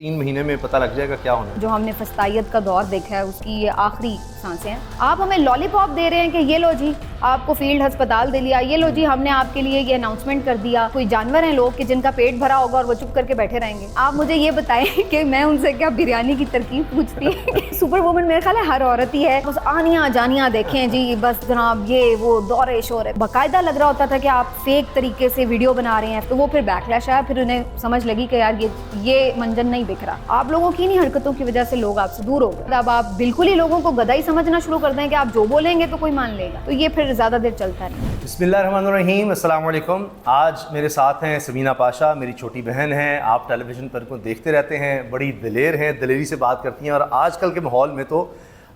3 مہینے میں پتہ لگ جائے گا کیا ہونا ہے۔ جو ہم نے فسطائیت کا دور دیکھا ہے اس کی یہ آخری سانسیں ہیں۔ آپ ہمیں لالی پاپ دے رہے ہیں کہ یہ لو جی آپ کو فیلڈ ہسپتال دے لیا، یہ لو جی ہم نے آپ کے لیے یہ اناؤنسمنٹ کر دیا۔ کوئی جانور ہیں لوگ کہ جن کا پیٹ بھرا ہوگا اور وہ چپ کر کے بیٹھے رہیں گے؟ آپ مجھے یہ بتائیں کہ میں ان سے کیا بریانی کی ترکیب پوچھتی؟ سپر وومن میرے خیال ہے ہر عورت ہی ہے، بس آنیاں جانیاں دیکھیں جی بس جناب یہ وہ دور شور ہے۔ باقاعدہ لگ رہا ہوتا تھا کہ آپ فیک طریقے سے ویڈیو بنا رہے ہیں، تو وہ پھر بیک لیش آیا، پھر انہیں سمجھ لگی کہ یار یہ منجن نہیں بک رہا۔ آپ لوگوں کی نہیں حرکتوں کی وجہ سے لوگ آپ سے دور ہو گئے۔ اب آپ بالکل ہی لوگوں کو گدھا ہی سمجھنا شروع کر دیں کہ آپ جو بولیں گے تو کوئی مان لے گا، تو یہ پھر زیادہ دیر چلتا نہیں۔ بسم اللہ الرحمن الرحیم، السلام علیکم۔ آج میرے ساتھ ہیں سمینہ پاشا، میری چھوٹی بہن ہیں۔ آپ ٹیلی ویژن پر کو دیکھتے رہتے ہیں، بڑی دلیر ہیں، دلیری سے بات کرتی ہیں، اور آج کل کے ماحول میں تو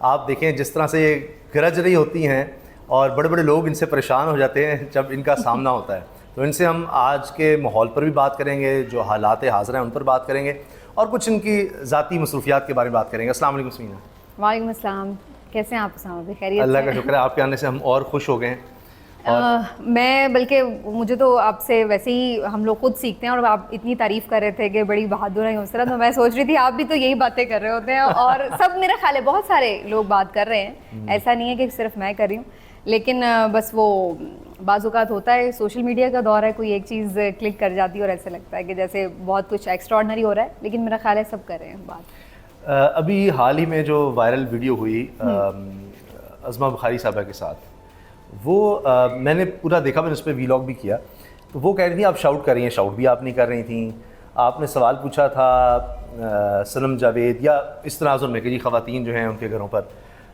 آپ دیکھیں جس طرح سے یہ گرج رہی ہوتی ہیں اور بڑے بڑے لوگ ان سے پریشان ہو جاتے ہیں جب ان کا سامنا ہوتا ہے۔ تو ان سے ہم آج کے ماحول پر بھی بات کریں گے، جو حالات حاضر ہیں ان پر بات کریں گے، اور کچھ ان کی ذاتی مصروفیات کے بارے میں بات کریں گے۔ السلام علیکم سمینہ۔ وعلیکم السلام، کیسے ہیں آپ؟ اسامہ خیریت؟ اللہ کا شکر ہے، آپ کے آنے سے ہم اور خوش ہو گئے ہیں۔ میں بلکہ مجھے تو آپ سے ویسے ہی ہم لوگ خود سیکھتے ہیں، اور آپ اتنی تعریف کر رہے تھے کہ بڑی بہادر ہیں اس طرح، تو میں سوچ رہی تھی آپ بھی تو یہی باتیں کر رہے ہوتے ہیں، اور سب میرا خیال ہے بہت سارے لوگ بات کر رہے ہیں، ایسا نہیں ہے کہ صرف میں کر رہی ہوں، لیکن بس وہ بعض اوقات ہوتا ہے سوشل میڈیا کا دور ہے، کوئی ایک چیز کلک کر جاتی ہے اور ایسا لگتا ہے کہ جیسے بہت کچھ ایکسٹرا آرڈنری ہو رہا ہے، لیکن میرا خیال ہے سب کر رہے ہیں بات۔ ابھی حال ہی میں جو وائرل ویڈیو ہوئی عظمہ بخاری صاحبہ کے ساتھ، وہ میں نے پورا دیکھا، میں نے اس پہ ویلاگ بھی کیا، تو وہ کہہ رہی تھیں آپ شاؤٹ کر رہی ہیں، شاؤٹ بھی آپ نہیں کر رہی تھیں۔ آپ نے سوال پوچھا تھا صنم جاوید یا اس تناظر میں کہ جی خواتین جو ہیں ان کے گھروں پر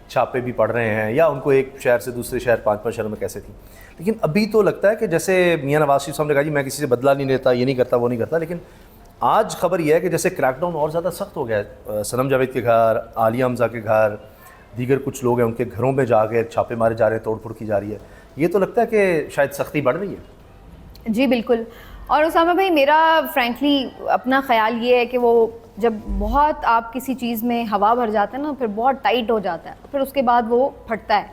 چھاپے بھی پڑ رہے ہیں، یا ان کو ایک شہر سے دوسرے شہر 5 شہروں میں کیسے تھیں، لیکن ابھی تو لگتا ہے کہ جیسے میاں نواز شریف صاحب نے کہا جی میں کسی سے بدلہ نہیں لیتا، یہ نہیں کرتا وہ نہیں کرتا، لیکن آج خبر یہ ہے کہ جیسے کریک ڈاؤن اور زیادہ سخت ہو گیا ہے۔ صنم جاوید کے گھر، عالیہ حمزہ کے گھر، دیگر کچھ لوگ ہیں ان کے گھروں میں جا کے چھاپے مارے جا رہے ہیں، توڑ پھوڑ کی جا رہی ہے۔ یہ تو لگتا ہے کہ شاید سختی بڑھ رہی ہے۔ جی بالکل، اور اسامہ بھائی میرا فرینکلی اپنا خیال یہ ہے کہ وہ جب بہت آپ کسی چیز میں ہوا بھر جاتا ہے نا، پھر بہت ٹائٹ ہو جاتا ہے، پھر اس کے بعد وہ پھٹتا ہے،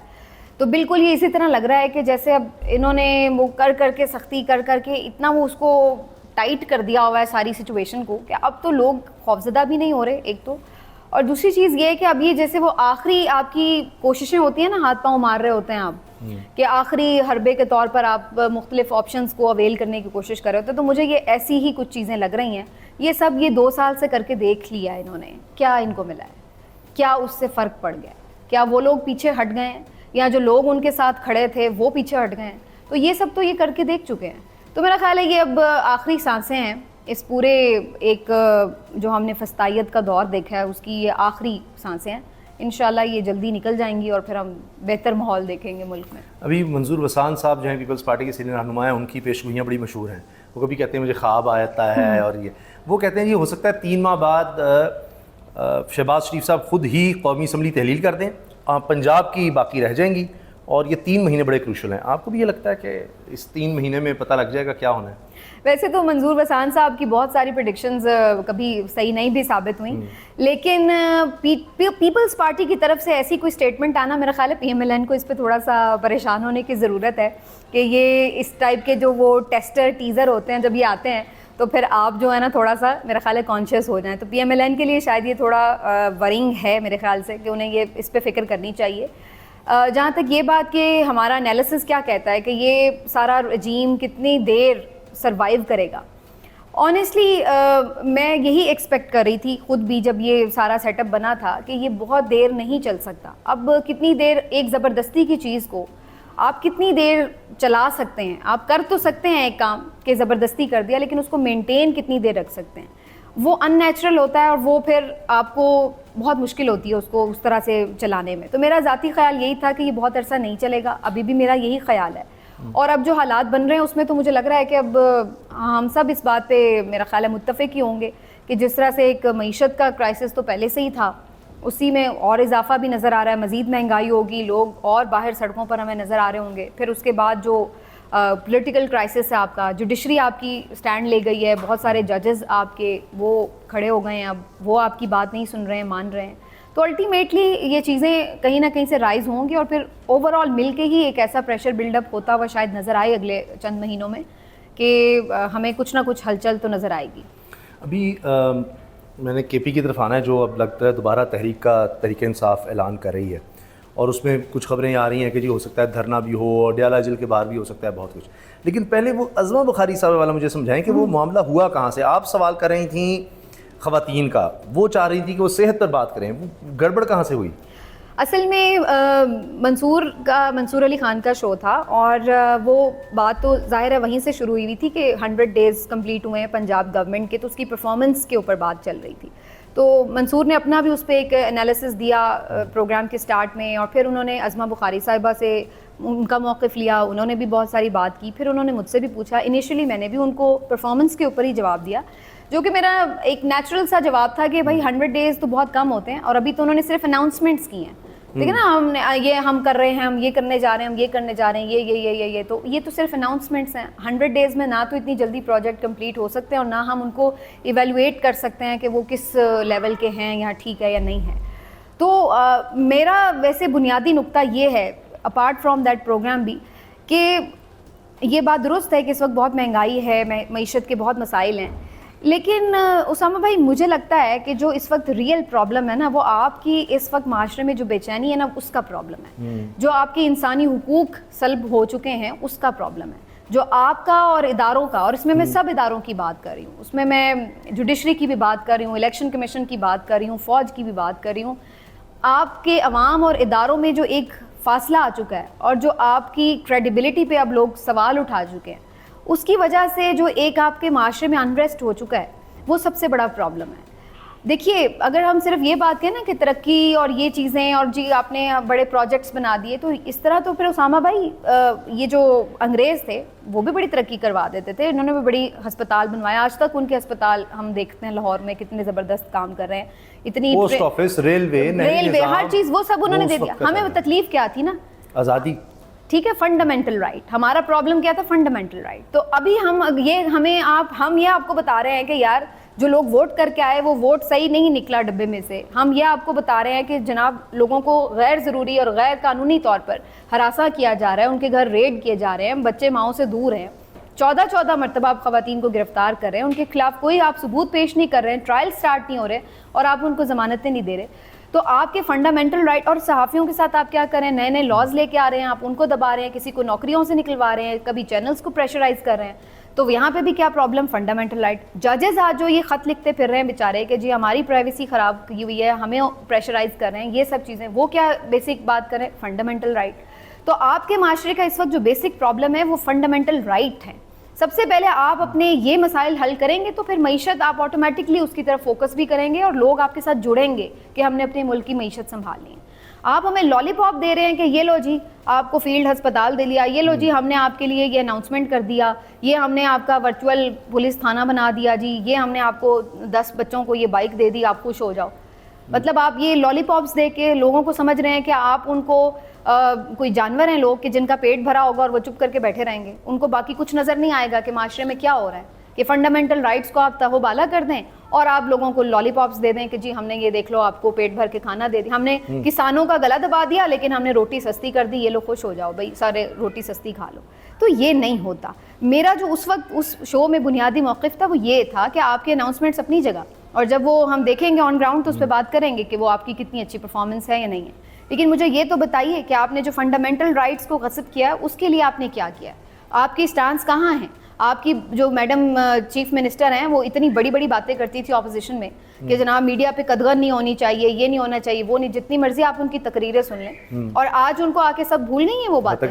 تو بالکل یہ اسی طرح لگ رہا ہے کہ جیسے اب انہوں نے وہ کر کے سختی کر کے اتنا وہ اس کو ٹائٹ کر دیا ہوا ہے ساری سچویشن کو، کہ اب تو لوگ خوفزدہ بھی نہیں ہو رہے ایک تو، اور دوسری چیز یہ ہے کہ اب یہ جیسے وہ آخری آپ کی کوششیں ہوتی ہیں نا، ہاتھ پاؤں مار رہے ہوتے ہیں آپ، کہ آخری حربے کے طور پر آپ مختلف آپشنز کو اویل کرنے کی کوشش کر رہے ہوتے ہیں، تو مجھے یہ ایسی ہی کچھ چیزیں لگ رہی ہیں۔ یہ سب یہ 2 سال سے کر کے دیکھ لیا انہوں نے، کیا ان کو ملا ہے، کیا اس سے فرق پڑ گیا، کیا وہ لوگ پیچھے ہٹ گئے ہیں، یا جو لوگ ان کے ساتھ کھڑے تھے وہ پیچھے ہٹ گئے ہیں، تو یہ سب تو یہ کر کے دیکھ چکے ہیں۔ تو میرا خیال ہے یہ اب آخری سانسیں ہیں اس پورے ایک جو ہم نے فسطائیت کا دور دیکھا ہے اس کی یہ آخری سانسیں ہیں، انشاءاللہ یہ جلدی نکل جائیں گی اور پھر ہم بہتر ماحول دیکھیں گے ملک میں۔ ابھی منظور وسان صاحب جو ہیں پیپلز پارٹی کے سینئر رہنما ہیں، ان کی پیشگوئیاں بڑی مشہور ہیں۔ وہ کبھی کہتے ہیں مجھے خواب آتا ہے، اور وہ کہتے ہیں یہ ہو سکتا ہے 3 ماہ بعد شہباز شریف صاحب خود ہی قومی اسمبلی تحلیل کر دیں، پنجاب کی باقی رہ جائیں گی، اور یہ 3 مہینے بڑے کروشل ہیں۔ آپ کو بھی یہ لگتا ہے کہ اس 3 مہینے میں پتہ لگ جائے گا کیا ہونا ہے؟ ویسے تو منظور وسان صاحب کی بہت ساری پریڈکشنز کبھی صحیح نہیں بھی ثابت ہوئیں، لیکن پیپلز پارٹی کی طرف سے ایسی کوئی سٹیٹمنٹ آنا، میرا خیال ہے پی ایم ایل این کو اس پہ تھوڑا سا پریشان ہونے کی ضرورت ہے، کہ یہ اس ٹائپ کے جو وہ ٹیسٹر ٹیزر ہوتے ہیں جب یہ آتے ہیں تو پھر آپ جو ہے نا تھوڑا سا میرا خیال ہے کانشیس ہو جائیں، تو پی ایم ایل این کے لیے شاید یہ تھوڑا ورنگ ہے میرے خیال سے، کہ انہیں یہ اس پہ فکر کرنی چاہیے۔ جہاں تک یہ بات کہ ہمارا انالیسس کیا کہتا ہے کہ یہ سارا رجیم کتنی دیر سروائیو کرے گا، آنیسٹلی میں یہی ایکسپیکٹ کر رہی تھی خود بھی جب یہ سارا سیٹ اپ بنا تھا، کہ یہ بہت دیر نہیں چل سکتا۔ اب کتنی دیر ایک زبردستی کی چیز کو آپ کتنی دیر چلا سکتے ہیں؟ آپ کر تو سکتے ہیں ایک کام کہ زبردستی کر دیا، لیکن اس کو مینٹین کتنی دیر رکھ سکتے ہیں؟ وہ ان نیچرل ہوتا ہے، اور وہ پھر آپ کو بہت مشکل ہوتی ہے اس کو اس طرح سے چلانے میں۔ تو میرا ذاتی خیال یہی تھا کہ یہ بہت عرصہ نہیں چلے گا، ابھی بھی میرا یہی خیال ہے، اور اب جو حالات بن رہے ہیں اس میں تو مجھے لگ رہا ہے کہ اب ہم سب اس بات پہ میرا خیال ہے متفق ہی ہوں گے کہ جس طرح سے ایک معیشت کا کرائسس تو پہلے سے ہی تھا، اسی میں اور اضافہ بھی نظر آ رہا ہے، مزید مہنگائی ہوگی، لوگ اور باہر سڑکوں پر ہمیں نظر آ رہے ہوں گے، پھر اس کے بعد جو پولیٹیکل کرائسس ہے آپ کا، جوڈیشری آپ کی سٹینڈ لے گئی ہے، بہت سارے ججز آپ کے وہ کھڑے ہو گئے ہیں، اب وہ آپ کی بات نہیں سن رہے ہیں، مان رہے ہیں، تو الٹیمیٹلی یہ چیزیں کہیں نہ کہیں سے رائز ہوں گی، اور پھر اوور آل مل کے ہی ایک ایسا پریشر بلڈ اپ ہوتا ہوا شاید نظر آئے اگلے چند مہینوں میں، کہ ہمیں کچھ نہ کچھ ہلچل تو نظر آئے گی۔ ابھی میں نے کے پی کی طرف آنا ہے، جو اب لگتا ہے دوبارہ تحریک انصاف اعلان کر رہی ہے، اور اس میں کچھ خبریں آ رہی ہیں کہ جی ہو سکتا ہے دھرنا بھی ہو، اور ڈیالہ جیل کے باہر بھی ہو سکتا ہے بہت کچھ. لیکن پہلے وہ عظمہ بخاری صاحب والا مجھے سمجھائیں کہ وہ معاملہ ہوا کہاں سے. آپ سوال کر رہی تھیں خواتین کا، وہ چاہ رہی تھی کہ وہ صحت پر بات کریں، وہ گڑبڑ کہاں سے ہوئی؟ اصل میں منصور علی خان کا شو تھا، اور وہ بات تو ظاہر ہے وہیں سے شروع ہوئی تھی کہ 100 ڈیز کمپلیٹ ہوئے ہیں پنجاب گورنمنٹ کے، تو اس کی پرفارمنس کے اوپر بات چل رہی تھی. تو منصور نے اپنا بھی اس پہ ایک انالیسس دیا پروگرام کے سٹارٹ میں، اور پھر انہوں نے عظمہ بخاری صاحبہ سے ان کا موقف لیا، انہوں نے بھی بہت ساری بات کی. پھر انہوں نے مجھ سے بھی پوچھا. انیشلی میں نے بھی ان کو پرفارمنس کے اوپر ہی جواب دیا، جو کہ میرا ایک نیچرل سا جواب تھا کہ بھائی 100 ڈیز تو بہت کم ہوتے ہیں، اور ابھی تو انہوں نے صرف اناؤنسمنٹس کی ہیں. ٹھیک ہے نا، ہم کر رہے ہیں، ہم یہ کرنے جا رہے ہیں، ہم یہ کرنے جا رہے ہیں، یہ تو یہ تو صرف اناؤنسمنٹس ہیں. 100 ڈیز میں نہ تو اتنی جلدی پروجیکٹ کمپلیٹ ہو سکتے ہیں، اور نہ ہم ان کو ایویلویٹ کر سکتے ہیں کہ وہ کس لیول کے ہیں یا ٹھیک ہے یا نہیں ہے. تو میرا ویسے بنیادی نقطہ یہ ہے اپارٹ فرام دیٹ پروگرام بھی، کہ یہ بات درست ہے کہ اس وقت بہت مہنگائی ہے، معیشت کے بہت مسائل ہیں، لیکن اسامہ بھائی مجھے لگتا ہے کہ جو اس وقت ریئل پرابلم ہے نا، وہ آپ کی اس وقت معاشرے میں جو بے چینی ہے نا، اس کا پرابلم ہے. جو آپ کے انسانی حقوق سلب ہو چکے ہیں اس کا پرابلم ہے. جو آپ کا اور اداروں کا، اور اس میں میں سب اداروں کی بات کر رہی ہوں، اس میں جوڈیشری کی بھی بات کر رہی ہوں، الیکشن کمیشن کی بات کر رہی ہوں، فوج کی بھی بات کر رہی ہوں. آپ کے عوام اور اداروں میں جو ایک فاصلہ آ چکا ہے، اور جو آپ کی کریڈیبلٹی پہ اب لوگ سوال اٹھا چکے ہیں، اس کی وجہ سے جو ایک آپ کے معاشرے میں انریسٹ ہو چکا ہے، وہ سب سے بڑا پرابلم ہے. دیکھیے، اگر ہم صرف یہ بات کہیں نا کہ ترقی اور یہ چیزیں، اور جی آپ نے بڑے پروجیکٹس بنا دیے، تو اس طرح تو پھر اسامہ بھائی یہ جو انگریز تھے وہ بھی بڑی ترقی کروا دیتے تھے. انہوں نے بھی بڑی ہسپتال بنوایا، آج تک ان کے ہسپتال ہم دیکھتے ہیں لاہور میں کتنے زبردست کام کر رہے ہیں. اتنی پوسٹ آفس، ریلوے، ہر چیز وہ سب انہوں نے دے دیا. ہمیں تکلیف کیا تھی نا؟ آزادی. ٹھیک ہے، فنڈامنٹل رائٹ. ہمارا پرابلم کیا تھا؟ Fundamental right. تو ابھی ہم یہ آپ کو بتا رہے ہیں کہ یار جو لوگ ووٹ کر کے آئے وہ ووٹ صحیح نہیں نکلا ڈبے میں سے. ہم یہ آپ کو بتا رہے ہیں کہ جناب لوگوں کو غیر ضروری اور غیر قانونی طور پر ہراساں کیا جا رہا ہے، ان کے گھر ریڈ کیے جا رہے ہیں، بچے ماؤں سے دور ہیں. 14 مرتبہ آپ خواتین کو گرفتار کر رہے ہیں، ان کے خلاف کوئی آپ ثبوت پیش نہیں کر رہے ہیں، ٹرائل سٹارٹ نہیں ہو رہے، اور آپ ان کو ضمانتیں نہیں دے رہے. تو آپ کے فنڈامنٹل رائٹ، اور صحافیوں کے ساتھ آپ کیا کریں، نئے نئے لاز لے کے آ رہے ہیں، آپ ان کو دبا رہے ہیں، کسی کو نوکریوں سے نکلوا رہے ہیں، کبھی چینلز کو پریشرائز کر رہے ہیں. تو یہاں پہ بھی کیا پرابلم؟ Fundamental right. ججز آج جو یہ خط لکھتے پھر رہے ہیں بیچارے کہ جی ہماری پرائیویسی خراب کی ہوئی ہے، ہمیں پریشرائز کر رہے ہیں، یہ سب چیزیں، وہ کیا بیسک بات کریں؟ Fundamental right. تو آپ کے معاشرے کا اس وقت جو بیسک پرابلم ہے وہ فنڈامنٹل رائٹ ہے. سب سے پہلے آپ اپنے یہ مسائل حل کریں گے تو پھر معیشت آپ آٹومیٹکلی اس کی طرف فوکس بھی کریں گے، اور لوگ آپ کے ساتھ جڑیں گے کہ ہم نے اپنے ملک کی معیشت سنبھالنی ہے. آپ ہمیں لالی پاپ دے رہے ہیں کہ یہ لو جی آپ کو فیلڈ ہسپتال دے لیا، یہ لو جی ہم نے آپ کے لیے یہ اناؤنسمنٹ کر دیا، یہ ہم نے آپ کا ورچوئل پولیس تھانہ بنا دیا، جی یہ ہم نے آپ کو 10 بچوں کو یہ بائک دے دی، آپ خوش ہو جاؤ. مطلب آپ یہ لالی پاپس دے کے لوگوں کو سمجھ رہے ہیں کہ آپ ان کو کوئی جانور ہیں لوگ کہ جن کا پیٹ بھرا ہوگا اور وہ چپ کر کے بیٹھے رہیں گے، ان کو باقی کچھ نظر نہیں آئے گا کہ معاشرے میں کیا ہو رہا ہے. کہ فنڈامنٹل رائٹس کو آپ تہو بالا کر دیں اور آپ لوگوں کو لالی پاپس دے دیں کہ جی ہم نے یہ دیکھ لو آپ کو پیٹ بھر کے کھانا دے دیا، ہم نے کسانوں کا گلا دبا دیا لیکن ہم نے روٹی سستی کر دی، یہ لوگ خوش ہو جاؤ بھائی سارے روٹی سستی کھا لو. تو یہ نہیں ہوتا. میرا جو اس وقت اس شو میں بنیادی موقف تھا وہ یہ تھا کہ آپ کے اناؤنسمنٹس اپنی جگہ، اور جب وہ ہم دیکھیں گے آن گراؤنڈ تو اس پہ بات کریں گے کہ وہ آپ کی کتنی اچھی پرفارمنس ہے یا نہیں ہے. لیکن مجھے یہ تو بتائیے کہ آپ نے جو فنڈامنٹل رائٹس کو غصب کیا ہے اس کے لیے آپ نے کیا کیا ہے؟ آپ کی سٹانس کہاں ہیں؟ آپ کی جو میڈم چیف منسٹر ہیں وہ اتنی بڑی بڑی باتیں کرتی تھی اپوزیشن میں کہ جناب میڈیا پہ قدغن نہیں ہونی چاہیے، یہ نہیں ہونا چاہیے، وہ نہیں، جتنی مرضی آپ ان کی تقریریں سن لیں، اور آج ان کو آ کے سب بھول نہیں ہے وہ باتیں.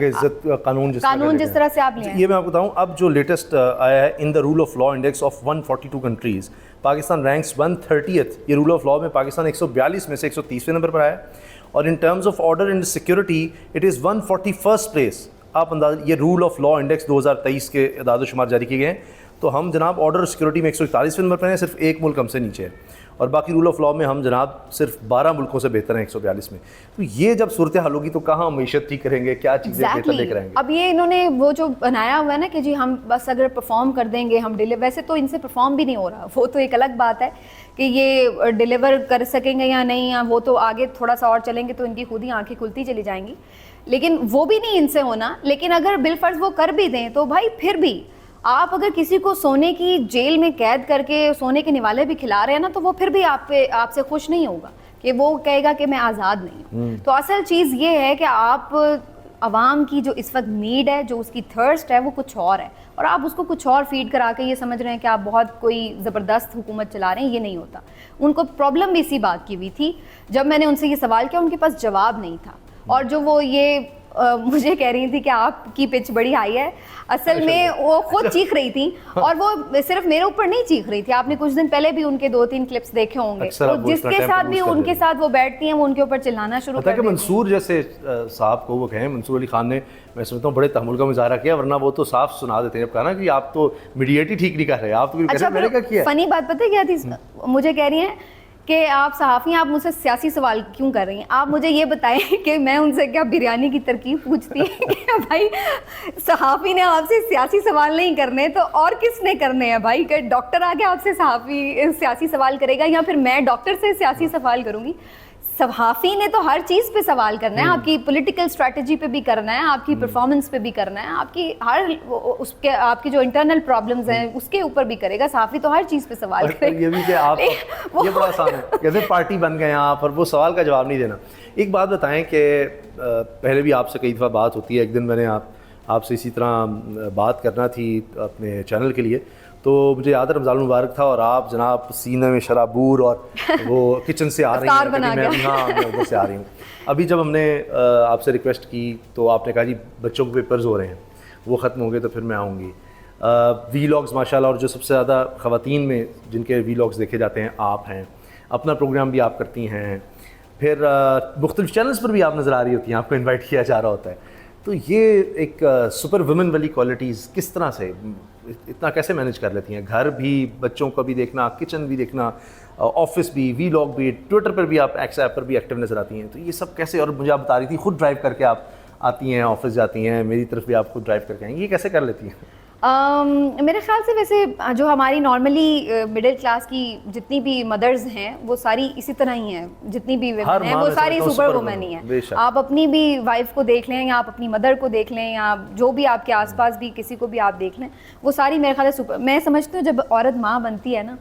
قانون جس طرح سے آپ لیں. یہ میں آپ کو بتاؤں اب جو لیٹسٹ آیا ہے in the rule of law index of 142 countries, Pakistan ranks 130th. یہ رول آف لا میں پاکستان 142 میں سے 130ویں نمبر پر آیا ہے، اور in terms of order and security it is 141st place. آپ انداز یہ رول آف لا انڈیکس 2023 کے اعداد و شمار جاری کیے گئے ہیں، تو ہم جناب آرڈر اور سیکورٹی میں 141ویں نمبر پر ہیں، صرف ایک ملک ہم سے نیچے ہے، اور باقی رول آف لا میں ہم جناب صرف 12 ملکوں سے بہتر ہیں 142 میں. تو یہ جب صورتحال ہوگی تو کہاں معیشت ٹھیک کریں گے، کیا چیزیں بہتر لے کر آئیں گے؟ اب یہ انہوں نے وہ جو بنایا ہوا ہے نا کہ جی ہم بس اگر پرفارم کر دیں گے ہم ویسے تو ان سے پرفارم بھی نہیں ہو رہا، وہ تو ایک الگ بات ہے کہ یہ ڈیلیور کر سکیں گے یا نہیں، یا وہ تو آگے تھوڑا سا اور چلیں گے تو ان کی خود ہی آنکھیں کھلتی چلی جائیں گی، لیکن وہ بھی نہیں ان سے ہونا. لیکن اگر بالفرض وہ کر بھی دیں تو بھائی پھر بھی آپ اگر کسی کو سونے کی جیل میں قید کر کے سونے کے نوالے بھی کھلا رہے ہیں نا تو وہ پھر بھی آپ سے خوش نہیں ہوگا کہ وہ کہے گا کہ میں آزاد نہیں ہوں. تو اصل چیز یہ ہے کہ آپ عوام کی جو اس وقت نیڈ ہے, جو اس کی تھرسٹ ہے, وہ کچھ اور ہے, اور آپ اس کو کچھ اور فیڈ کرا کے یہ سمجھ رہے ہیں کہ آپ بہت کوئی زبردست حکومت چلا رہے ہیں. یہ نہیں ہوتا. ان کو پرابلم بھی اسی بات کی ہوئی تھی. جب میں نے ان سے یہ سوال کیا ان کے پاس جواب نہیں تھا, اور جو وہ یہ مجھے کہہ رہی تھی کہ آپ کی پچ بڑی ہائی ہے, اصل میں وہ خود چیخ رہی تھی, اور وہ صرف میرے اوپر نہیں چیخ رہی تھی. آپ نے کچھ دن پہلے بھی ان کے 2-3 کلپس دیکھے ہوں گے, جس کے ساتھ بھی ان کے ساتھ وہ بیٹھتی ہیں وہ ان کے اوپر چلانا شروع کر دیتی ہیں. منصور جیسے صاحب کو وہ کہیں, منصور علی خان نے میں سمجھتا ہوں بڑے تحمل کا مظاہرہ کیا, ورنہ وہ تو صاف سنا دیتے ہیں. جب کہا نا کہ آپ تو میڈییٹ ہی ٹھیک نہیں کر رہے, آپ تو اچھا میں نے کیا کیا. فنی بات پتہ کیا تھی, مجھے کہہ رہی ہیں کہ آپ صحافی ہیں, آپ مجھ سے سیاسی سوال کیوں کر رہی ہیں, آپ مجھے یہ بتائیں کہ میں ان سے کیا بریانی کی ترکیب پوچھتی کہ بھائی صحافی نے آپ سے سیاسی سوال نہیں کرنے تو اور کس نے کرنے ہیں بھائی. کہ ڈاکٹر آگے آپ سے سیاسی سوال کرے گا, یا پھر میں ڈاکٹر سے سیاسی سوال کروں گی. صحافی نے تو ہر چیز پہ سوال کرنا ہے, آپ کی پولیٹیکل اسٹریٹجی پہ بھی کرنا ہے, آپ کی پرفارمنس پہ بھی کرنا ہے, آپ کی ہر آپ کی جو انٹرنل پرابلمز ہیں اس کے اوپر بھی کرے گا. صحافی تو ہر چیز پہ سوال کرے گا. یہ بھی کہ آپ یہ بڑا آسان ہے, کیسے پارٹی بن گئے آپ اور وہ سوال کا جواب نہیں دینا. ایک بات بتائیں کہ پہلے بھی آپ سے کئی دفعہ بات ہوتی ہے, ایک دن میں نے آپ سے اسی طرح بات کرنا تھی اپنے چینل کے لیے, تو مجھے یاد ہے رمضان المبارک تھا اور آپ جناب سینے میں شرابور اور وہ کچن سے آ رہی ہیں, ہاں میں ادھر سے آ رہی ہوں. ابھی جب ہم نے آپ سے ریکویسٹ کی تو آپ نے کہا جی بچوں کے پیپرز ہو رہے ہیں, وہ ختم ہوں گے تو پھر میں آؤں گی. وی لاگز ماشاء اللہ, اور جو سب سے زیادہ خواتین میں جن کے وی لاگز دیکھے جاتے ہیں آپ ہیں, اپنا پروگرام بھی آپ کرتی ہیں, پھر مختلف چینلز پر بھی آپ نظر آ رہی ہوتی ہیں, آپ کو انوائٹ کیا جا رہا ہوتا ہے. تو یہ ایک سپر وومن والی کوالٹیز کس طرح سے اتنا کیسے مینیج کر لیتی ہیں؟ گھر بھی, بچوں کو بھی دیکھنا, کچن بھی دیکھنا, آفس بھی, وی لاگ بھی, ٹویٹر پر بھی آپ ایکس ایپ پر بھی ایکٹیو نظر آتی ہیں. تو یہ سب کیسے, اور مجھے آپ بتا رہی تھی خود ڈرائیو کر کے آپ آتی ہیں, آفس جاتی ہیں, میری طرف بھی آپ خود ڈرائیو کر کے آئیں, یہ کیسے کر لیتی ہیں؟ میرے خیال سے ویسے جو ہماری نارملی مڈل کلاس کی جتنی بھی مدرز ہیں وہ ساری اسی طرح ہی ہیں, جتنی بھی ویمن ہیں وہ ساری سپر وومن ہی ہیں. آپ اپنی بھی وائف کو دیکھ لیں, یا آپ اپنی مدر کو دیکھ لیں, یا جو بھی آپ کے آس پاس بھی کسی کو بھی آپ دیکھ لیں, وہ ساری میرے خیال سے سپر. میں سمجھتی ہوں جب عورت ماں بنتی ہے نا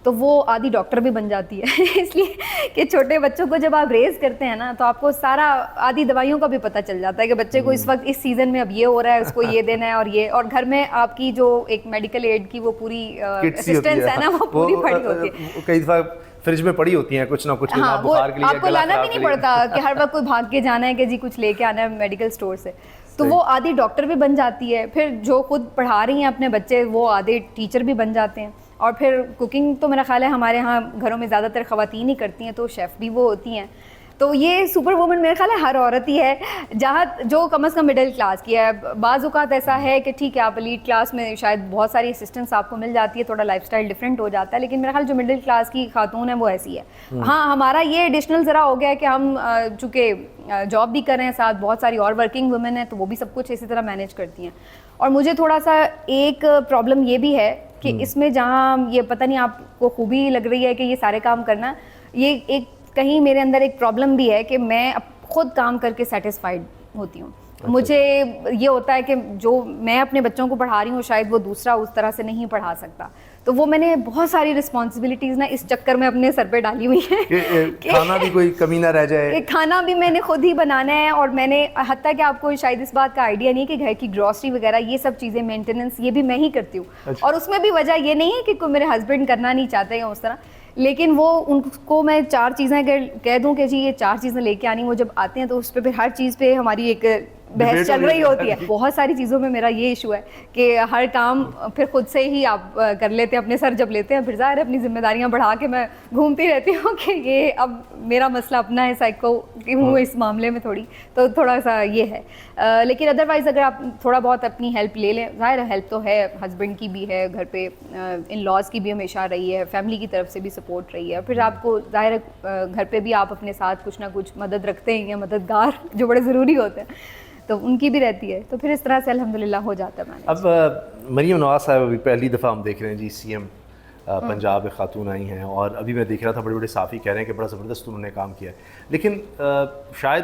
تو وہ آدھی ڈاکٹر بھی بن جاتی ہے, اس لیے کہ چھوٹے بچوں کو جب آپ ریز کرتے ہیں نا تو آپ کو سارا آدھی دوائیوں کا بھی پتہ چل جاتا ہے کہ بچے کو اس وقت اس سیزن میں اب یہ ہو رہا ہے, اس کو یہ دینا ہے, اور یہ, اور گھر میں آپ کی جو ایک میڈیکل ایڈ کی وہ پوری اسسٹنس ہے نا وہ پوری پڑی ہوتی ہے. کئی دفعہ فریج میں پڑی ہوتی ہیں کچھ نہ کچھ, بخار کے لیے آپ کو لانا بھی نہیں پڑتا کہ ہر وقت کوئی بھاگ کے جانا ہے کہ جی کچھ لے کے آنا ہے میڈیکل اسٹور سے. تو وہ آدھی ڈاکٹر بھی بن جاتی ہے, پھر جو خود پڑھا رہی ہیں اپنے بچے وہ آدھے ٹیچر بھی بن جاتے ہیں, اور پھر کوکنگ تو میرا خیال ہے ہمارے ہاں گھروں میں زیادہ تر خواتین ہی کرتی ہیں, تو شیف بھی وہ ہوتی ہیں. تو یہ سپر وومن میرے خیال ہے ہر عورت ہی ہے, جہاں جو کم از کم مڈل کلاس کی ہے. بعض اوقات ایسا ہے کہ ٹھیک ہے آپ ایلیٹ کلاس میں شاید بہت ساری اسسٹنس آپ کو مل جاتی ہے, تھوڑا لائف اسٹائل ڈفرینٹ ہو جاتا ہے, لیکن میرا خیال جو مڈل کلاس کی خاتون ہے وہ ایسی ہے. ہاں ہمارا یہ ایڈیشنل ذرا ہو گیا ہے کہ ہم چونکہ جاب بھی کر رہے ہیں ساتھ, بہت ساری اور ورکنگ وومن ہیں تو وہ بھی سب کچھ اسی طرح مینیج کرتی ہیں. اور مجھے تھوڑا سا ایک پرابلم یہ بھی ہے کہ اس میں جہاں یہ پتہ نہیں آپ کو خوبی لگ رہی ہے کہ یہ سارے کام کرنا, یہ ایک کہیں میرے اندر ایک پرابلم بھی ہے کہ میں خود کام کر کے سیٹسفائیڈ ہوتی ہوں. مجھے یہ ہوتا ہے کہ جو میں اپنے بچوں کو پڑھا رہی ہوں شاید وہ دوسرا اس طرح سے نہیں پڑھا سکتا, تو وہ میں نے بہت ساری رسپانسبلٹیز نا اس چکر میں اپنے سر پہ ڈالی ہوئی ہیں کہ کھانا بھی کوئی کمی نہ رہ جائے, کہ کھانا بھی میں نے خود ہی بنانا ہے. اور میں نے حتیٰ کہ آپ کو شاید اس بات کا آئیڈیا نہیں کہ گھر کی گروسری وغیرہ یہ سب چیزیں مینٹیننس یہ بھی میں ہی کرتی ہوں. اور اس میں بھی وجہ یہ نہیں ہے کہ کوئی میرے ہسبینڈ کرنا نہیں چاہتے یا اس طرح, لیکن وہ ان کو میں 4 چیزیں اگر کہہ دوں کہ جی یہ 4 چیزیں لے کے آنی, وہ جب آتے ہیں تو اس پہ پھر ہر چیز پہ ہماری ایک بحث چل رہی ہوتی ہے. بہت ساری چیزوں میں میرا یہ ایشو ہے کہ ہر کام پھر خود سے ہی آپ کر لیتے ہیں, اپنے سر جب لیتے ہیں, پھر ظاہر ہے اپنی ذمہ داریاں بڑھا کے میں گھومتی رہتی ہوں کہ یہ اب میرا مسئلہ اپنا ہے, سائیکو کہ ہوں اس معاملے میں تھوڑا سا یہ ہے. لیکن ادروائز اگر آپ تھوڑا بہت اپنی ہیلپ لے لیں, ظاہر ہے ہیلپ تو ہے, ہسبینڈ کی بھی ہے, گھر پہ ان لاز کی بھی ہمیشہ رہی ہے, فیملی کی طرف سے بھی سپورٹ رہی ہے. پھر آپ کو ظاہر ہے گھر پہ بھی آپ اپنے ساتھ کچھ نہ کچھ مدد رکھتے ہیں, یا مددگار جو بڑے ضروری ہوتے ہیں تو ان کی بھی رہتی ہے, تو پھر اس طرح سے الحمدللہ ہو جاتا ہے. اب مریم نواز صاحب ابھی پہلی دفعہ ہم دیکھ رہے ہیں جی سی ایم پنجاب ایک خاتون آئی ہیں, اور ابھی میں دیکھ رہا تھا بڑے بڑے صحافی کہہ رہے ہیں کہ بڑا زبردست انہوں نے کام کیا ہے, لیکن شاید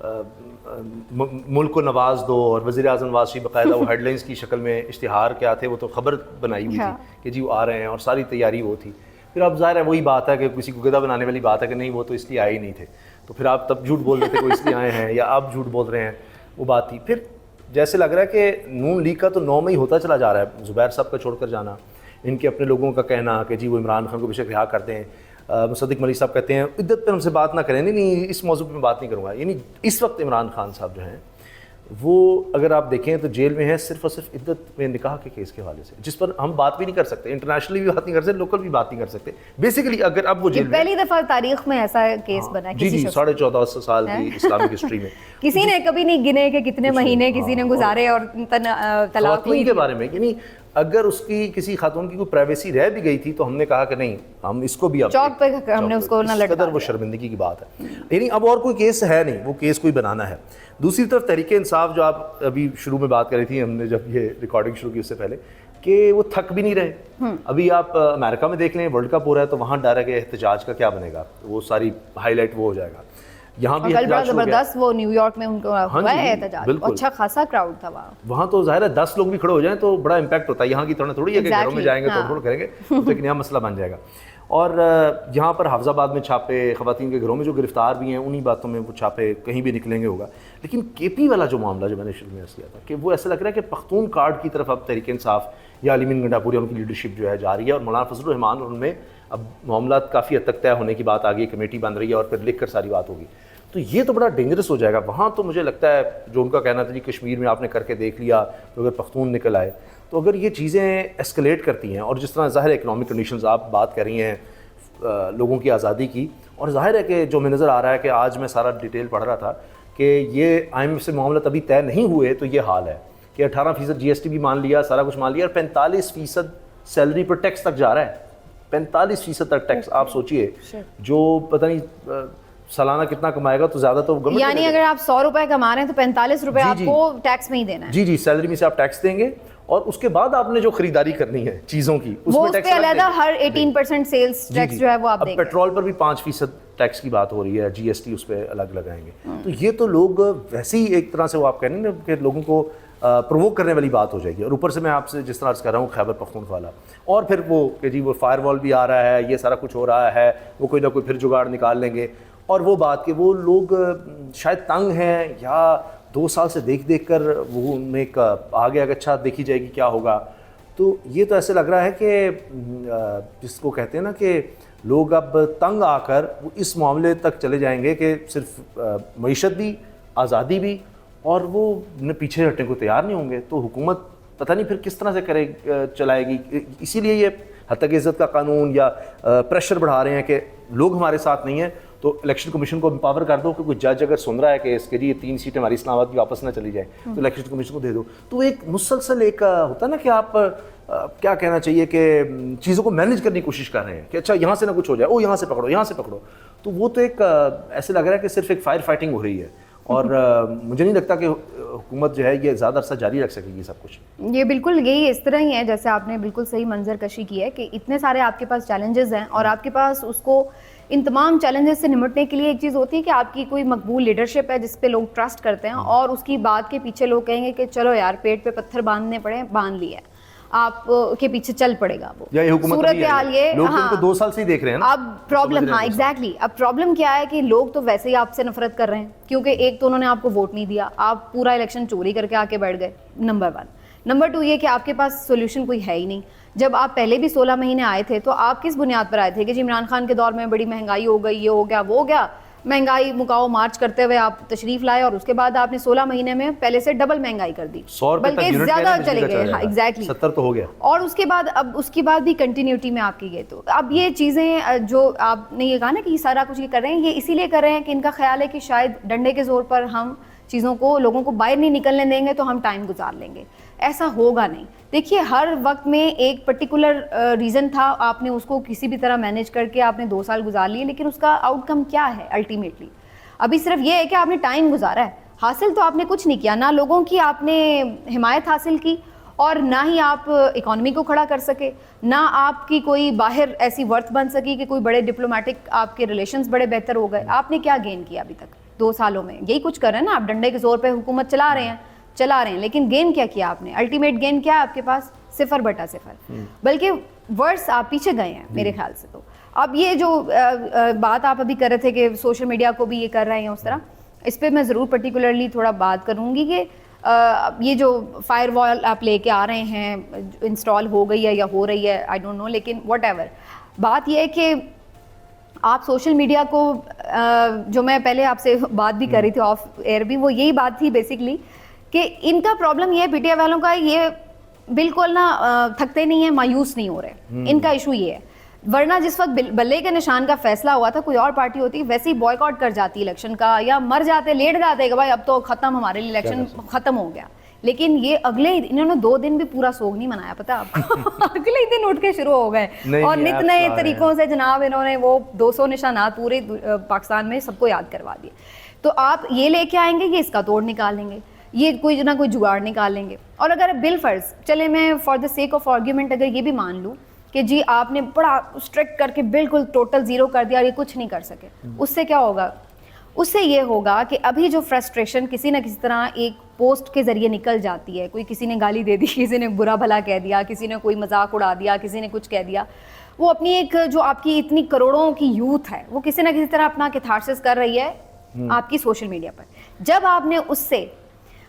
ملک کو نواز دو, اور وزیر اعظم نواز شریف باقاعدہ وہ ہیڈ لائنس کی شکل میں اشتہار کیا تھے وہ تو خبر بنائی ہوئی تھی کہ جی وہ آ رہے ہیں, اور ساری تیاری وہ تھی. پھر اب ظاہر ہے وہی بات ہے کہ کسی کو گدھا بنانے والی بات ہے کہ نہیں وہ تو اس لیے آئے ہی نہیں تھے, تو پھر آپ تب جھوٹ بول رہے تھے وہ اس لیے آئے ہیں, یا آپ جھوٹ بول رہے ہیں, وہ بات تھی. پھر جیسے لگ رہا ہے کہ نون لیگ کا تو 9 میں ہی ہوتا چلا جا رہا ہے, زبیر صاحب کا چھوڑ کر جانا, ان کے اپنے لوگوں کا کہنا کہ جی وہ عمران خان کو بے شک رہا کر دیں, مصدق ملک صاحب کہتے ہیں عدت پہ ہم سے بات نہ کریں, نہیں اس موضوع پہ میں بات نہیں کروں گا. یعنی اس وقت عمران خان صاحب جو ہیں وہ اگر آپ دیکھیں تو جیل میں ہیں صرف اور صرف عدت میں نکاح کے کیس کے حوالے سے, جس پر ہم بات بھی نہیں کر سکتے, انٹرنیشنلی بھی بات نہیں کر سکتے, لوکل بھی بات نہیں کر سکتے. بیسیکلی اگر اب وہ جیل میں پہلی دفعہ تاریخ میں ایسا کیس بنا ہے, جی 1450 سال کی اسلامک ہسٹری میں کسی نے کبھی نہیں گنے کہ کتنے مہینے کسی نے گزارے اور طلاق خواتین کے بارے میں. یعنی اگر اس کی کسی خاتون کی کوئی پرائیویسی رہ بھی گئی تھی تو ہم نے کہا کہ نہیں ہم اس کو بھی چوک پہ ہم نے اس کو نہ لٹکا, وہ شرمندگی کی بات ہے. یعنی اب اور کوئی کیس ہے نہیں, وہ کیس کوئی بنانا ہے. دوسری طرف تحریک انصاف جو آپ ابھی شروع میں بات کر رہی تھی, ہم نے جب یہ ریکارڈنگ شروع کی اس سے پہلے, کہ وہ تھک بھی نہیں رہے. ابھی آپ امریکہ میں دیکھ لیں, ورلڈ کپ ہو رہا ہے تو وہاں ڈر ہے کہ احتجاج کا کیا بنے گا, وہ ساری ہائی لائٹ وہ ہو جائے گا. یہاں بھی بڑا زبردست وہ نیو یارک میں ان کو ہوا ہے احتجاج, اچھا خاصا کراؤڈ تھا وہاں تو ظاہر ہے 10 لوگ بھی کھڑے ہو جائیں تو بڑا امپیکٹ ہوتا ہے. یہاں کی طرح تھوڑی ہے کہ گھروں میں جائیں گے تو کریں گے, تو ایک نیا مسئلہ بن جائے گا. اور یہاں پر حافظ آباد میں چھاپے, خواتین کے گھروں میں جو گرفتار بھی ہیں انہی باتوں میں وہ چھاپے کہیں بھی نکلیں گے ہوگا. لیکن کے پی والا جو معاملہ جو میں نے شروع میں عرض کیا تھا کہ وہ ایسا لگ رہا ہے کہ پختون کارڈ کی طرف اب تحریک انصاف یا علی مین گنڈا پوری ان کی لیڈرشپ جو ہے جا رہی ہے, اور مولانا فضل الرحمان اور ان میں اب معاملات کافی حد تک طے ہونے کی بات آ گئی, کمیٹی بن رہی ہے اور پھر لکھ کر ساری بات ہوگی. تو یہ تو بڑا ڈینجرس ہو جائے گا. وہاں تو مجھے لگتا ہے جو ان کا کہنا تھا جی کشمیر میں آپ نے کر کے دیکھ لیا تو اگر پختون نکل آئے, تو اگر یہ چیزیں ایسکلیٹ کرتی ہیں, اور جس طرح ظاہر اکنامک کنڈیشنز آپ بات کر رہی ہیں لوگوں کی آزادی کی, اور ظاہر ہے کہ جو میں نظر آ رہا ہے کہ آج میں سارا ڈیٹیل پڑھ رہا تھا کہ یہ آئی ایم ایف سے معاملات ابھی طے نہیں ہوئے, تو یہ حال ہے کہ 18% جی ایس ٹی بھی مان لیا, سارا کچھ مان لیا, اور 45% سیلری پر ٹیکس تک جا رہا ہے. 45% تک ٹیکس, آپ سوچئے جو پتہ نہیں سالانہ کتنا کمائے گا, تو زیادہ تو گورنمنٹ, یعنی اگر آپ 100 روپے کما رہے ہیں تو 45 روپے آپ کو ٹیکس میں ہی دینا ہے. جی سیلری میں سے آپ ٹیکس دیں گے, اور اس کے بعد آپ نے جو خریداری کرنی ہے چیزوں کی اس میں ٹیکس علیحدہ ہر 18% سیلز ٹیکس جو ہے وہ آپ دیں گے. پیٹرول پر بھی 5% ٹیکس کی بات ہو رہی ہے, جی ایس ٹی اس پہ الگ لگائیں گے. تو یہ تو لوگ ویسے ہی ایک طرح سے وہ آپ کہہ رہے ہیں کہ لوگوں کو پرووک کرنے والی بات ہو جائے گی. اور اوپر سے میں آپ سے جس طرح عرض کر رہا ہوں خیبر پختونخوا, اور پھر وہ کہ جی وہ فائر وال بھی آ رہا ہے, یہ سارا کچھ ہو رہا ہے, وہ کوئی نہ کوئی پھر جگاڑ نکال لیں گے. اور وہ بات کہ وہ لوگ شاید تنگ ہیں یا 2 سال سے دیکھ کر وہ ان میں ایک آ گیا کہ اچھا دیکھی جائے گی کیا ہوگا. تو یہ تو ایسے لگ رہا ہے کہ جس کو کہتے ہیں نا کہ لوگ اب تنگ آ کر وہ اس معاملے تک چلے جائیں گے کہ صرف معیشت بھی, آزادی بھی, اور وہ پیچھے ہٹنے کو تیار نہیں ہوں گے. تو حکومت پتہ نہیں پھر کس طرح سے چلائے گی. اسی لیے یہ حد تک عزت کا قانون یا پریشر بڑھا رہے ہیں کہ لوگ ہمارے ساتھ نہیں ہیں تو الیکشن کمیشن کو امپاور کر دو, کہ کوئی جج اگر سن رہا ہے کہ اس کے لیے 3 سیٹیں ہماری اسلام آباد کی واپس نہ چلی جائیں تو الیکشن کمیشن کو دے دو. تو ایک مسلسل ایک ہوتا ہے نا کہ آپ کیا کہنا چاہیے کہ چیزوں کو مینیج کرنے کی کوشش کر رہے ہیں کہ اچھا یہاں سے نہ کچھ ہو جائے, یہاں سے پکڑو, یہاں سے پکڑو. تو وہ تو ایک ایسے لگ رہا ہے کہ صرف ایک فائر فائٹنگ ہو رہی ہے, اور مجھے نہیں لگتا کہ حکومت جو ہے یہ زیادہ عرصہ جاری رکھ سکے گی سب کچھ. یہ بالکل یہی اس طرح ہی ہے جیسے آپ نے بالکل صحیح منظر کشی کی ہے کہ اتنے سارے آپ کے پاس چیلنجز ہیں, اور آپ کے پاس اس کو ان تمام چیلنجز سے نمٹنے کے لیے ایک چیز ہوتی ہے کہ آپ کی کوئی مقبول لیڈرشپ ہے جس پہ لوگ ٹرسٹ کرتے ہیں, اور اس کی بات کے پیچھے لوگ کہیں گے کہ چلو یار پیٹ پہ پتھر باندھنے پڑے, باندھ لیا ہے, آپ کے پیچھے چل پڑے گا. وہ صورت حال یہ لوگ ان کو 2 سال سے ہی دیکھ رہے ہیں نا. اب پرابلم, ہاں ایگزیکٹلی, اب پرابلم کیا ہے کہ لوگ تو ویسے ہی آپ سے نفرت کر رہے ہیں, کیونکہ ایک تو انہوں نے آپ کو ووٹ نہیں دیا, آپ پورا الیکشن چوری کر کے آ کے بیٹھ گئے, نمبر 1. نمبر 2 یہ کہ آپ کے پاس سولوشن کوئی ہے ہی نہیں. جب آپ پہلے بھی 16 مہینے آئے تھے تو آپ کس بنیاد پر آئے تھے کہ جی عمران خان کے دور میں بڑی مہنگائی ہو گئی, یہ ہو گیا, وہ ہو گیا, مہنگائی مکاؤ مارچ کرتے ہوئے آپ تشریف لائے, اور اس کے بعد آپ نے 16 مہینے میں پہلے سے ڈبل مہنگائی کر دی, بلکہ زیادہ چلے گئے. ہاں ایگزیکٹلی, 70 تو ہو گیا. اور اس کے بعد اب اس کے بعد بھی کنٹینیوٹی میں آپ کی گئے. تو اب یہ چیزیں جو آپ نے یہ کہا نا کہ یہ سارا کچھ یہ کر رہے ہیں, یہ اسی لیے کر رہے ہیں کہ ان کا خیال ہے کہ شاید ڈنڈے کے زور پر ہم چیزوں کو, لوگوں کو باہر نہیں نکلنے دیں گے تو ہم ٹائم گزار لیں گے. ایسا ہوگا نہیں. دیکھیے ہر وقت میں ایک پرٹیکولر ریزن تھا, آپ نے اس کو کسی بھی طرح مینیج کر کے آپ نے 2 سال گزار لیے, لیکن اس کا آؤٹ کم کیا ہے الٹیمیٹلی؟ ابھی صرف یہ ہے کہ آپ نے ٹائم گزارا ہے, حاصل تو آپ نے کچھ نہیں کیا, نہ لوگوں کی آپ نے حمایت حاصل کی, اور نہ ہی آپ اکانومی کو کھڑا کر سکے, نہ آپ کی کوئی باہر ایسی ورتھ بن سکی کہ کوئی بڑے ڈپلومیٹک آپ کے ریلیشنز بڑے بہتر ہو گئے. آپ نے کیا گین کیا ابھی تک؟ 2 سالوں میں یہی کچھ کر رہے ہیں نا آپ, ڈنڈے کے زور پہ حکومت چلا رہے ہیں, لیکن گین کیا کیا آپ نے؟ الٹیمیٹ گین کیا ہے آپ کے پاس؟ 0/0. بلکہ ورس آپ پیچھے گئے ہیں میرے خیال سے. تو اب یہ جو بات آپ ابھی کر رہے تھے کہ سوشل میڈیا کو بھی یہ کر رہے ہیں اس طرح, اس پہ میں ضرور پرٹیکولرلی تھوڑا بات کروں گی کہ یہ جو فائر وال آپ لے کے آ رہے ہیں, انسٹال ہو گئی ہے یا ہو رہی ہے آئی ڈونٹ نو, لیکن واٹ ایور, بات یہ ہے کہ آپ سوشل میڈیا کو, جو میں پہلے آپ سے بات بھی کر رہی تھی آف ایئر بھی, وہ یہی بات تھی بیسکلی کہ ان کا پرابلم یہ ہے پی ٹی آئی والوں کا, یہ بالکل نا تھکتے نہیں ہیں, مایوس نہیں ہو رہے, ان کا ایشو یہ ہے. ورنہ جس وقت بلے کے نشان کا فیصلہ ہوا تھا کوئی اور پارٹی ہوتی ویسے ہی بوائے کاٹ کر جاتی الیکشن کا, یا مر جاتے, لیٹ جاتے کہ بھائی اب تو ختم, ہمارے لیے الیکشن ختم ہو گیا. لیکن یہ اگلے انہوں نے 2 دن بھی پورا سوگ نہیں منایا, پتا آپ کو, اگلے ہی دن اٹھ کے شروع ہو گئے اور نت نئے طریقوں سے جناب انہوں نے وہ 200 نشانات پورے پاکستان میں سب کو یاد کروا دیے. تو آپ یہ لے کے آئیں گے کہ اس کا توڑ نکالیں گے, یہ کوئی نہ کوئی جگاڑ نکالیں گے. اور اگر بال فرض چلے میں for the sake of argument اگر یہ بھی مان لوں کہ جی آپ نے بڑا اسٹرکٹ کر کے بالکل ٹوٹل 0 کر دیا اور یہ کچھ نہیں کر سکے, اس سے کیا ہوگا؟ اس سے یہ ہوگا کہ ابھی جو فرسٹریشن کسی نہ کسی طرح ایک پوسٹ کے ذریعے نکل جاتی ہے, کوئی کسی نے گالی دے دی, کسی نے برا بھلا کہہ دیا, کسی نے کوئی مذاق اڑا دیا, کسی نے کچھ کہہ دیا, وہ اپنی ایک جو آپ کی اتنی کروڑوں کی یوتھ ہے وہ کسی نہ کسی طرح اپنا کیتھارسس کر رہی ہے آپ کی سوشل میڈیا پر. جب آپ نے اس سے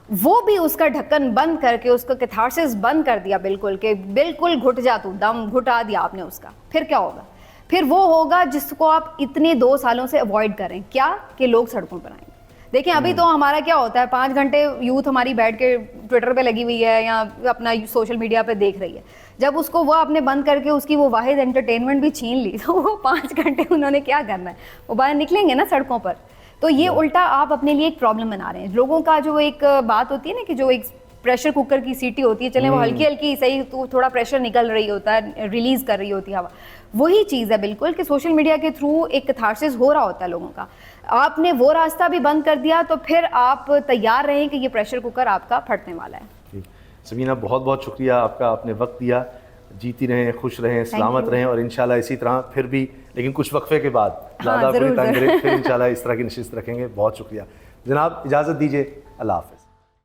وہ بھی اس کا ڈھکن بند کر کے اس کا کیتھارسس بند کر دیا بالکل, کہ بالکل گھٹ جا تو دم گھٹا دیا آپ نے اس کا, پھر کیا ہوگا؟ پھر وہ ہوگا جس کو آپ اتنے 2 سالوں سے اوائڈ کریں, کیا کہ لوگ سڑکوں پر آئیں. دیکھیں ابھی تو ہمارا کیا ہوتا ہے, 5 گھنٹے یوتھ ہماری بیٹھ کے ٹویٹر پہ لگی ہوئی ہے یا اپنا سوشل میڈیا پہ دیکھ رہی ہے. جب اس کو وہ آپ نے بند کر کے اس کی وہ واحد انٹرٹینمنٹ بھی چھین لی تو وہ 5 گھنٹے انہوں نے کیا کرنا ہے, وہ باہر نکلیں گے نا سڑکوں پر. تو یہ الٹا آپ اپنے لیے ایک پرابلم بنا رہے ہیں. لوگوں کا جو ایک بات ہوتی ہے نا کہ جو ایک پریشر کوکر کی سیٹی ہوتی ہے, چلیں وہ ہلکی ہلکی صحیح تو تھوڑا پریشر نکل رہی ہوتا ہے, ریلیز کر رہی ہوتی ہے ہوا, وہی چیز ہے بالکل کہ سوشل میڈیا کے تھرو ایک کیتھارسس ہو رہا ہوتا ہے لوگوں کا. آپ نے وہ راستہ بھی بند کر دیا تو پھر آپ تیار رہیں کہ یہ پریشر کوکر آپ کا پھٹنے والا ہے. سمینہ بہت بہت شکریہ آپ کا, آپ نے وقت دیا. جیتی رہیں, خوش رہیں, سلامت رہیں, اور انشاءاللہ اسی طرح پھر بھی, لیکن کچھ وقفے کے بعد زیادہ پھر انشاءاللہ اس طرح کی نشست رکھیں گے. بہت شکریہ جناب, اجازت دیجیے, اللہ حافظ.